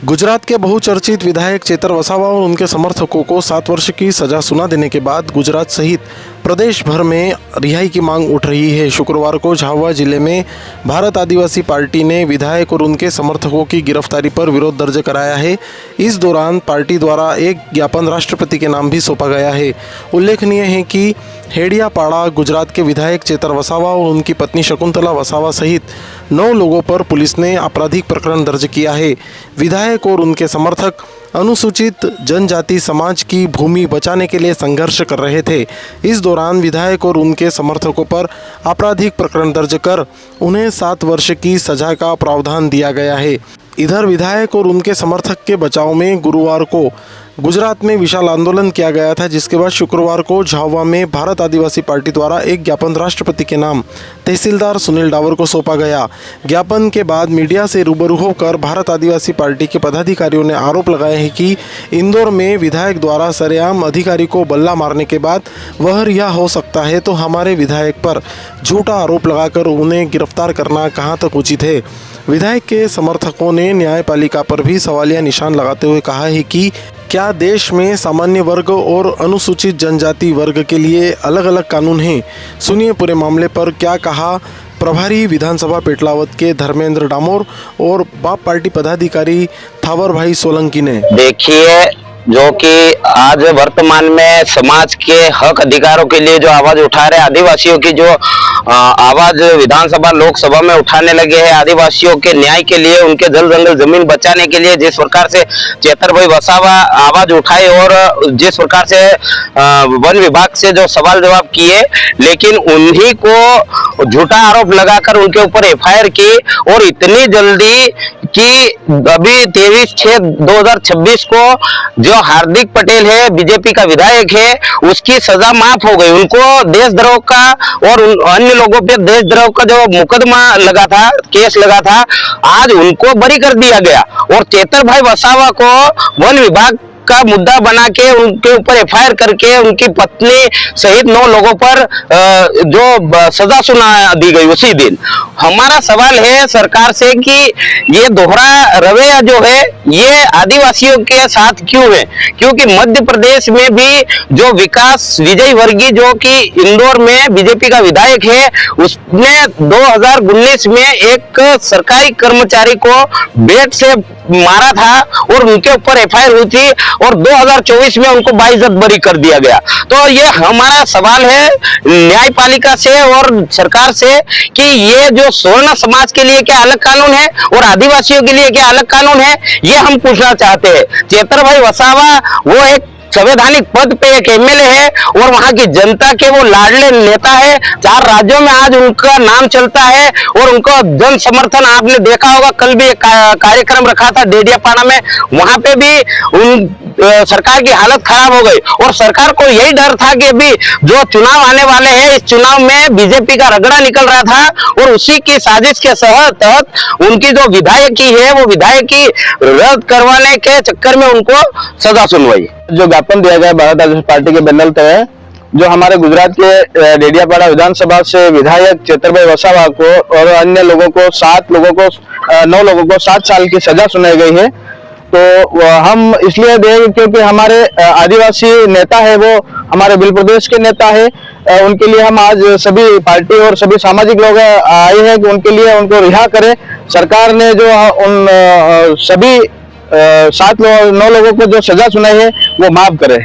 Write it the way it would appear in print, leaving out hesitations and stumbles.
गुजरात के बहुचर्चित विधायक चेतर वसावा और उनके समर्थकों को 7 वर्ष की सजा सुना देने के बाद गुजरात सहित प्रदेश भर में रिहाई की मांग उठ रही है। शुक्रवार को झाबुआ जिले में भारत आदिवासी पार्टी ने विधायक और उनके समर्थकों की गिरफ्तारी पर विरोध दर्ज कराया है। इस दौरान पार्टी द्वारा एक ज्ञापन राष्ट्रपति के नाम भी सौंपा गया है। उल्लेखनीय है कि हेड़ियापाड़ा गुजरात के विधायक चेतर वसावा और उनकी पत्नी शकुंतला वसावा सहित 9 लोगों पर पुलिस ने आपराधिक प्रकरण दर्ज किया है। विधायक और उनके समर्थक अनुसूचित जनजाति समाज की भूमि बचाने के लिए संघर्ष कर रहे थे। इस दौरान विधायक और उनके समर्थकों पर आपराधिक प्रकरण दर्ज कर उन्हें 7 वर्ष की सजा का प्रावधान दिया गया है। इधर विधायक और उनके समर्थक के बचाव में गुरुवार को गुजरात में विशाल आंदोलन किया गया था, जिसके बाद शुक्रवार को झाबुआ में भारत आदिवासी पार्टी द्वारा एक ज्ञापन राष्ट्रपति के नाम तहसीलदार सुनील डावर को सौंपा गया। ज्ञापन के बाद मीडिया से रूबरू होकर भारत आदिवासी पार्टी के पदाधिकारियों ने आरोप लगाया है कि इंदौर में विधायक द्वारा सरेआम अधिकारी को बल्ला मारने के बाद वह रिहा हो सकता है, तो हमारे विधायक पर झूठा आरोप लगाकर उन्हें गिरफ्तार करना कहाँ तक उचित है। विधायक के समर्थकों ने न्यायपालिका पर भी सवालिया निशान लगाते हुए कहा है कि क्या देश में सामान्य वर्ग और अनुसूचित जनजाति वर्ग के लिए अलग अलग कानून हैं। सुनिए पूरे मामले पर क्या कहा प्रभारी विधानसभा पेटलावत के धर्मेंद्र डामोर और बाप पार्टी पदाधिकारी थावर भाई सोलंकी ने। देखिए, जो कि आज वर्तमान में समाज के हक अधिकारों के लिए जो आवाज उठा रहे आदिवासियों की जो आवाज विधानसभा लोकसभा में उठाने लगे हैं, आदिवासियों के न्याय के लिए, उनके जल जंगल जमीन बचाने के लिए जिस प्रकार से चेतर भाई वसावा आवाज उठाए और जिस प्रकार से वन विभाग से जो सवाल जवाब किए, लेकिन उन्हीं को झूठा आरोप लगाकर उनके ऊपर एफआईआर की और इतनी जल्दी कि अभी 23/6/2026 को जो हार्दिक पटेल है, बीजेपी का विधायक है, उसकी सजा माफ हो गई। उनको देशद्रोह का और अन्य लोगों पे देशद्रोह का जो मुकदमा लगा था, केस लगा था, आज उनको बरी कर दिया गया और चेतर भाई वसावा को वन विभाग का मुद्दा बना के उनके ऊपर एफआईआर करके उनकी पत्नी सहित 9 लोगों पर जो सजा सुना दी गई उसी दिन। हमारा सवाल है सरकार से कि ये दोहरा रवैया जो है ये आदिवासियों के साथ क्यों है, क्योंकि मध्य प्रदेश में भी जो विकास विजय वर्गीय जो कि इंदौर में बीजेपी का विधायक है, उसने 2019 में एक सरकारी कर्मचारी को बेट से मारा था और उनके ऊपर एफआईआर हुई थी और 2024 में उनको बाइज्जत बरी कर दिया गया। तो ये हमारा सवाल है न्यायपालिका से और सरकार से कि ये जो स्वर्ण समाज के लिए क्या अलग कानून है और आदिवासियों के लिए क्या अलग कानून है, ये हम पूछना चाहते हैं। चेतर भाई वसावा वो एक संवैधानिक पद पे एक एमएलए है और वहां की जनता के वो लाडले नेता है। 4 राज्यों में आज उनका नाम चलता है और उनका जन समर्थन आपने देखा होगा। कल भी एक कार्यक्रम रखा था डेडियापाड़ा में, वहां पे भी उन सरकार की हालत खराब हो गई और सरकार को यही डर था कि अभी जो चुनाव आने वाले हैं, इस चुनाव में बीजेपी का रगड़ा निकल रहा था और उसी की साजिश के तहत उनकी जो विधायकी है वो विधायकी रद्द करवाने के चक्कर में उनको सजा सुनवाई। जो ज्ञापन दिया गया भारत आदिवासी पार्टी के बैनर तहत जो हमारे गुजरात के डेडियापाड़ा विधानसभा से विधायक चेतर भाई वसावा को और अन्य लोगों को 9 लोगों को 7 साल की सजा सुनाई गई है। तो हम इसलिए दें क्योंकि हमारे आदिवासी नेता है वो हमारे बिल प्रदेश के नेता है, उनके लिए हम आज सभी पार्टी और सभी सामाजिक लोग आए हैं कि उनके लिए उनको रिहा करें। सरकार ने जो उन सभी 9 लोगों को जो सजा सुनाई है वो माफ करे।